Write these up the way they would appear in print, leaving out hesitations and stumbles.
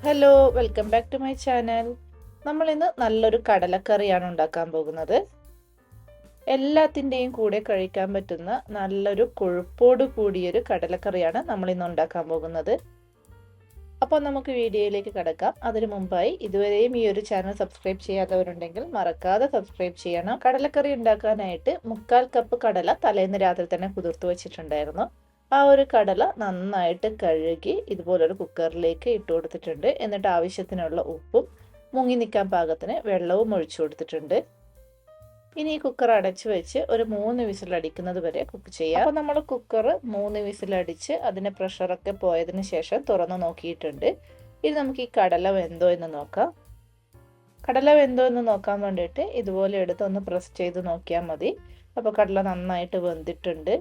Hello, welcome back to my channel. നമ്മൾ ഇന്ന് നല്ലൊരു കടലക്കറിയാണ് ഉണ്ടാക്കാൻ പോകുന്നത്. എല്ലാത്തിൻ്റെയും കൂടെ കഴിക്കാൻ പറ്റുന്ന നല്ലൊരു കൊഴുപ്പോട് കൂടിയൊരു കടലക്കറിയാണ് നമ്മൾ ഇന്ന് ഉണ്ടാക്കാൻ പോകുന്നത്. അപ്പോൾ നമുക്ക് വീഡിയോയിലേക്ക് കടക്കാം. അതിനു മുമ്പായി ഇതുവരെയും ഈ ഒരു ചാനൽ സബ്സ്ക്രൈബ് ചെയ്യാത്തവരുണ്ടെങ്കിൽ മറക്കാതെ സബ്സ്ക്രൈബ് ചെയ്യണം. കടലക്കറി ഉണ്ടാക്കാനായിട്ട് 1/4 കപ്പ് കടല തലേന്ന് രാത്രി തന്നെ കുതിർത്ത് വെച്ചിട്ടുണ്ടായിരുന്നു. ആ ഒരു കടല നന്നായിട്ട് കഴുകി ഇതുപോലൊരു കുക്കറിലേക്ക് ഇട്ട് കൊടുത്തിട്ടുണ്ട്. എന്നിട്ട് ആവശ്യത്തിനുള്ള ഉപ്പും മുങ്ങി നിൽക്കാൻ പാകത്തിന് വെള്ളവും ഒഴിച്ചു കൊടുത്തിട്ടുണ്ട്. ഇനി ഈ കുക്കർ അടച്ചു വെച്ച് ഒരു 3 വിസിലടിക്കുന്നത് വരെ കുക്ക് ചെയ്യാം. അപ്പോൾ നമ്മൾ കുക്കർ 3 വിസിലടിച്ച് അതിൻ്റെ പ്രഷറൊക്കെ പോയതിന് ശേഷം തുറന്ന് നോക്കിയിട്ടുണ്ട്. ഇനി നമുക്ക് ഈ കടല വെന്തോ എന്ന് നോക്കാം. കടല വെന്തോ എന്ന് നോക്കാൻ വേണ്ടിയിട്ട് ഇതുപോലെ എടുത്തൊന്ന് പ്രസ് ചെയ്ത് നോക്കിയാൽ മതി. അപ്പോൾ കടല നന്നായിട്ട് വെന്തിട്ടുണ്ട്.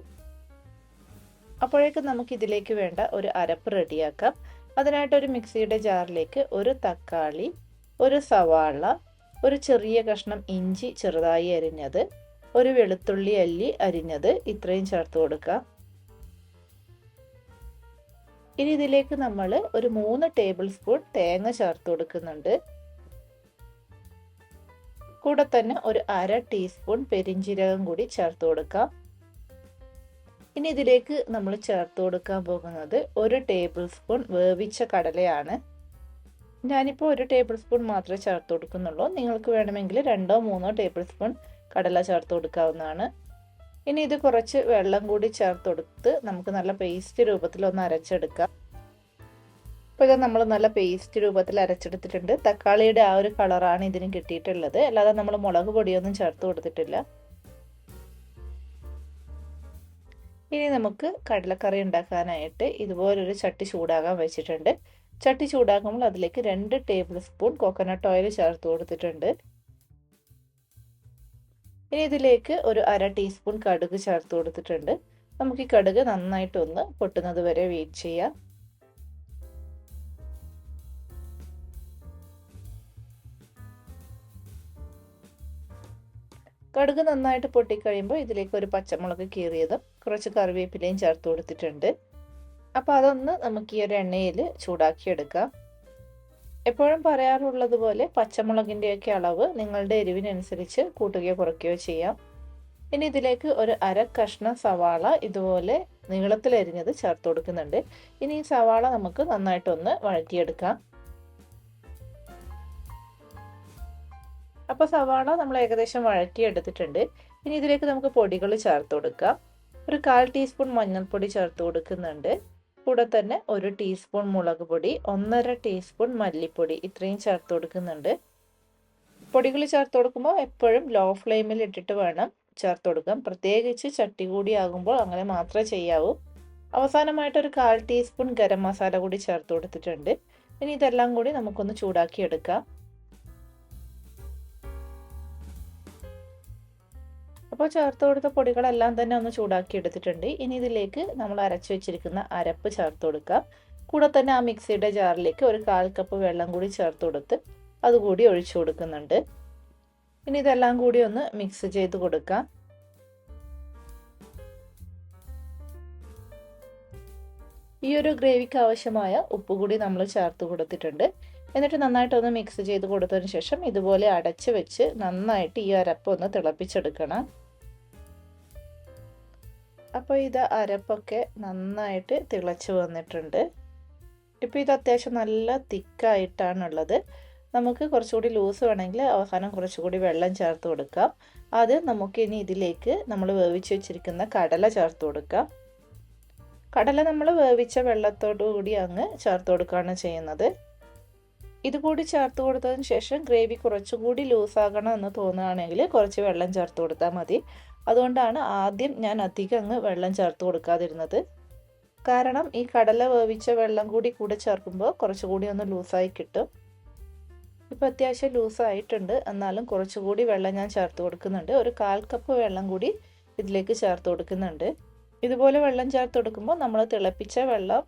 അപ്പോഴേക്കും നമുക്ക് ഇതിലേക്ക് വേണ്ട ഒരു അരപ്പ് റെഡിയാക്കാം. അതിനായിട്ട് ഒരു മിക്സിയുടെ ജാറിലേക്ക് ഒരു തക്കാളി, ഒരു സവാള, ഒരു ചെറിയ കഷ്ണം ഇഞ്ചി ചെറുതായി അരിഞ്ഞത്, ഒരു വെളുത്തുള്ളി അല്ലി അരിഞ്ഞത് ഇത്രയും ചേർത്ത് കൊടുക്കാം. ഇനി ഇതിലേക്ക് നമ്മൾ ഒരു 3 ടേബിൾ സ്പൂൺ തേങ്ങ ചേർത്ത് കൊടുക്കുന്നുണ്ട്. കൂടെ തന്നെ ഒരു 1/2 ടീസ്പൂൺ പെരിഞ്ജീരകം കൂടി ചേർത്ത് കൊടുക്കാം. ഇനി ഇതിലേക്ക് നമ്മൾ ചേർത്ത് കൊടുക്കാൻ പോകുന്നത് 1 ടേബിൾ സ്പൂൺ വേവിച്ച കടലയാണ്. ഞാനിപ്പോൾ 1 ടേബിൾ സ്പൂൺ മാത്രമേ ചേർത്ത് കൊടുക്കുന്നുള്ളൂ. നിങ്ങൾക്ക് വേണമെങ്കിൽ 2-3 ടേബിൾ സ്പൂൺ കടല ചേർത്ത് കൊടുക്കാവുന്നതാണ്. ഇനി ഇത് കുറച്ച് വെള്ളം കൂടി ചേർത്ത് കൊടുത്ത് നമുക്ക് നല്ല പേസ്റ്റ് രൂപത്തിൽ ഒന്ന് അരച്ചെടുക്കാം. ഇപ്പോൾ ഇത് നമ്മൾ നല്ല പേസ്റ്റ് രൂപത്തിൽ അരച്ചെടുത്തിട്ടുണ്ട്. തക്കാളിയുടെ ആ ഒരു കളറാണ് ഇതിന് കിട്ടിയിട്ടുള്ളത്. അല്ലാതെ നമ്മൾ മുളക് പൊടിയൊന്നും ചേർത്ത് കൊടുത്തിട്ടില്ല. ഇനി നമുക്ക് കടലക്കറി ഉണ്ടാക്കാനായിട്ട് ഇതുപോലൊരു ചട്ടി ചൂടാകാൻ വെച്ചിട്ടുണ്ട്. ചട്ടി ചൂടാകുമ്പോൾ അതിലേക്ക് 2 ടേബിൾ സ്പൂൺ കോക്കനട്ട് ഓയിൽ ചേർത്ത് കൊടുത്തിട്ടുണ്ട്. ഇനി ഇതിലേക്ക് ഒരു 1/2 ടീസ്പൂൺ കടുക് ചേർത്ത് കൊടുത്തിട്ടുണ്ട്. നമുക്ക് ഈ കടുക് നന്നായിട്ടൊന്ന് പൊട്ടുന്നത് വരെ വെയിറ്റ് ചെയ്യാം. കടുക് നന്നായിട്ട് പൊട്ടിക്കഴിയുമ്പോൾ ഇതിലേക്ക് ഒരു പച്ചമുളക് കീറിയതും കുറച്ച് കറിവേപ്പിലയും ചേർത്ത് കൊടുത്തിട്ടുണ്ട്. അപ്പോൾ അതൊന്ന് നമുക്ക് ഈ ഒരു എണ്ണയിൽ ചൂടാക്കിയെടുക്കാം. എപ്പോഴും പറയാറുള്ളത് പോലെ പച്ചമുളകിൻ്റെയൊക്കെ അളവ് നിങ്ങളുടെ എരിവിനനുസരിച്ച് കൂട്ടുകയോ കുറയ്ക്കുകയോ ചെയ്യാം. ഇനി ഇതിലേക്ക് ഒരു 1/2 കഷ്ണം സവാള ഇതുപോലെ നീളത്തിലരിഞ്ഞത് ചേർത്ത് കൊടുക്കുന്നുണ്ട്. ഇനി ഈ സവാള നമുക്ക് നന്നായിട്ടൊന്ന് വഴറ്റിയെടുക്കാം. അപ്പോൾ സവാള നമ്മൾ ഏകദേശം വഴറ്റിയെടുത്തിട്ടുണ്ട്. ഇനി ഇതിലേക്ക് നമുക്ക് പൊടികൾ ചേർത്ത് കൊടുക്കാം. ഒരു 1/4 ടീസ്പൂൺ മഞ്ഞൾപ്പൊടി ചേർത്ത് കൊടുക്കുന്നുണ്ട്. കൂടെ തന്നെ 1 ടീസ്പൂൺ മുളക് പൊടി, 1/2 ടീസ്പൂൺ മല്ലിപ്പൊടി ഇത്രയും ചേർത്ത് കൊടുക്കുന്നുണ്ട്. പൊടികൾ ചേർത്ത് കൊടുക്കുമ്പോൾ എപ്പോഴും ലോ ഫ്ലെയിമിൽ ഇട്ടിട്ട് വേണം ചേർത്ത് കൊടുക്കാം. പ്രത്യേകിച്ച് ചട്ടി കൂടി ആകുമ്പോൾ അങ്ങനെ മാത്രമേ ചെയ്യാവൂ. അവസാനമായിട്ട് ഒരു 1/4 ടീസ്പൂൺ ഗരം മസാല കൂടി ചേർത്ത് കൊടുത്തിട്ടുണ്ട്. ഇനി ഇതെല്ലാം കൂടി നമുക്കൊന്ന് ചൂടാക്കി എടുക്കാം. അപ്പോൾ ചേർത്ത് കൊടുത്ത പൊടികളെല്ലാം തന്നെ ഒന്ന് ചൂടാക്കി എടുത്തിട്ടുണ്ട്. ഇനി ഇതിലേക്ക് നമ്മൾ അരച്ചു വെച്ചിരിക്കുന്ന അരപ്പ് ചേർത്ത് കൊടുക്കാം. കൂടെ തന്നെ ആ മിക്സിയുടെ ജാറിലേക്ക് ഒരു 1/4 കപ്പ് വെള്ളം കൂടി ചേർത്ത് കൊടുത്ത് അതുകൂടി ഒഴിച്ചു കൊടുക്കുന്നുണ്ട്. ഇനി ഇതെല്ലാം കൂടി ഒന്ന് മിക്സ് ചെയ്ത് കൊടുക്കാം. ഈ ഒരു ഗ്രേവിക്ക് ആവശ്യമായ ഉപ്പ് കൂടി നമ്മൾ ചേർത്ത് കൊടുത്തിട്ടുണ്ട്. എന്നിട്ട് നന്നായിട്ടൊന്ന് മിക്സ് ചെയ്ത് കൊടുത്തതിന് ശേഷം ഇതുപോലെ അടച്ച് വെച്ച് നന്നായിട്ട് ഈ അരപ്പ് ഒന്ന് തിളപ്പിച്ചെടുക്കണം. അപ്പോൾ ഇത് അരപ്പൊക്കെ നന്നായിട്ട് തിളച്ച് വന്നിട്ടുണ്ട്. ഇപ്പോൾ ഇത് അത്യാവശ്യം നല്ല തിക്കായിട്ടാണുള്ളത്. നമുക്ക് കുറച്ചുകൂടി ലൂസ് വേണമെങ്കിൽ അവസാനം കുറച്ചുകൂടി വെള്ളം ചേർത്ത് കൊടുക്കാം. അത് നമുക്കിനി ഇതിലേക്ക് നമ്മൾ വേവിച്ച് വെച്ചിരിക്കുന്ന കടല ചേർത്ത് കൊടുക്കാം. കടല നമ്മൾ വേവിച്ച വെള്ളത്തോടു കൂടി അങ്ങ് ചേർത്ത് കൊടുക്കുകയാണ് ചെയ്യുന്നത്. ഇതുകൂടി ചേർത്ത് കൊടുത്തതിന് ശേഷം ഗ്രേവി കുറച്ചുകൂടി ലൂസാകണം എന്ന് തോന്നുകയാണെങ്കിൽ കുറച്ച് വെള്ളം ചേർത്ത് കൊടുത്താൽ മതി. അതുകൊണ്ടാണ് ആദ്യം ഞാൻ അധികം അങ്ങ് വെള്ളം ചേർത്ത് കൊടുക്കാതിരുന്നത്. കാരണം ഈ കടല വേവിച്ച വെള്ളം കൂടെ ചേർക്കുമ്പോൾ കുറച്ചുകൂടി ഒന്ന് ലൂസായി കിട്ടും. ഇപ്പോൾ അത്യാവശ്യം ലൂസായിട്ടുണ്ട്. എന്നാലും കുറച്ചുകൂടി വെള്ളം ഞാൻ ചേർത്ത് കൊടുക്കുന്നുണ്ട്. ഒരു 1/4 കപ്പ് വെള്ളം കൂടി ഇതിലേക്ക് ചേർത്ത് കൊടുക്കുന്നുണ്ട്. ഇതുപോലെ വെള്ളം ചേർത്ത് കൊടുക്കുമ്പോൾ നമ്മൾ തിളപ്പിച്ച വെള്ളം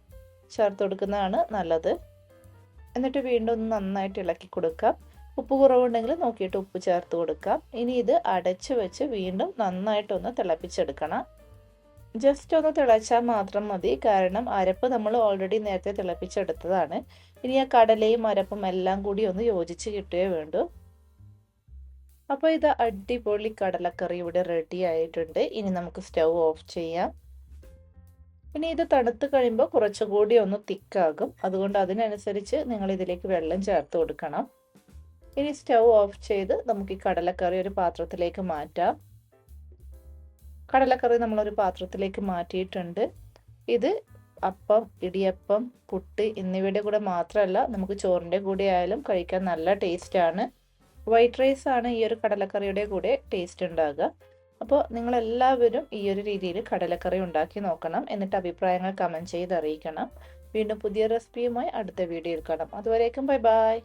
ചേർത്ത് കൊടുക്കുന്നതാണ് നല്ലത്. എന്നിട്ട് വീണ്ടും ഒന്ന് നന്നായിട്ട് ഇളക്കി കൊടുക്കാം. ഉപ്പ് കുറവുണ്ടെങ്കിൽ നോക്കിയിട്ട് ഉപ്പ് ചേർത്ത് കൊടുക്കാം. ഇനി ഇത് അടച്ച് വെച്ച് വീണ്ടും നന്നായിട്ടൊന്ന് തിളപ്പിച്ചെടുക്കണം. ജസ്റ്റ് ഒന്ന് തിളച്ചാൽ മാത്രം മതി, കാരണം അരപ്പ് നമ്മൾ ഓൾറെഡി നേരത്തെ തിളപ്പിച്ചെടുത്തതാണ്. ഇനി ആ കടലയും അരപ്പും എല്ലാം കൂടി ഒന്ന് യോജിച്ച് കിട്ടുകയേ വേണ്ടൂ. അപ്പോൾ ഇത് അടിപൊളി കടലക്കറി ഇവിടെ റെഡി ആയിട്ടുണ്ട്. ഇനി നമുക്ക് സ്റ്റൗ ഓഫ് ചെയ്യാം. ഇനി ഇത് തണുത്ത് കഴിയുമ്പോൾ കുറച്ചുകൂടി ഒന്ന് തിക്കാകും, അതുകൊണ്ട് അതിനനുസരിച്ച് നിങ്ങൾ ഇതിലേക്ക് വെള്ളം ചേർത്ത് കൊടുക്കണം. ഇനി സ്റ്റൗ ഓഫ് ചെയ്ത് നമുക്ക് ഈ കടലക്കറി ഒരു പാത്രത്തിലേക്ക് മാറ്റാം. കടലക്കറി നമ്മളൊരു പാത്രത്തിലേക്ക് മാറ്റിയിട്ടുണ്ട്. ഇത് അപ്പം, ഇടിയപ്പം, പുട്ട് എന്നിവയുടെ കൂടെ മാത്രമല്ല, നമുക്ക് ചോറിൻ്റെ കൂടെ ആയാലും കഴിക്കാൻ നല്ല ടേസ്റ്റാണ്. വൈറ്റ് റൈസ് ആണ് ഈ ഒരു കടലക്കറിയുടെ കൂടെ ടേസ്റ്റ് ഉണ്ടാകുക. അപ്പോൾ നിങ്ങളെല്ലാവരും ഈ ഒരു രീതിയിൽ കടലക്കറി ഉണ്ടാക്കി നോക്കണം. എന്നിട്ട് അഭിപ്രായങ്ങൾ കമൻറ്റ് ചെയ്ത് അറിയിക്കണം. വീണ്ടും പുതിയ റെസിപ്പിയുമായി അടുത്ത വീഡിയോയിൽ കാണാം. അതുവരേക്കും ബൈ ബൈ.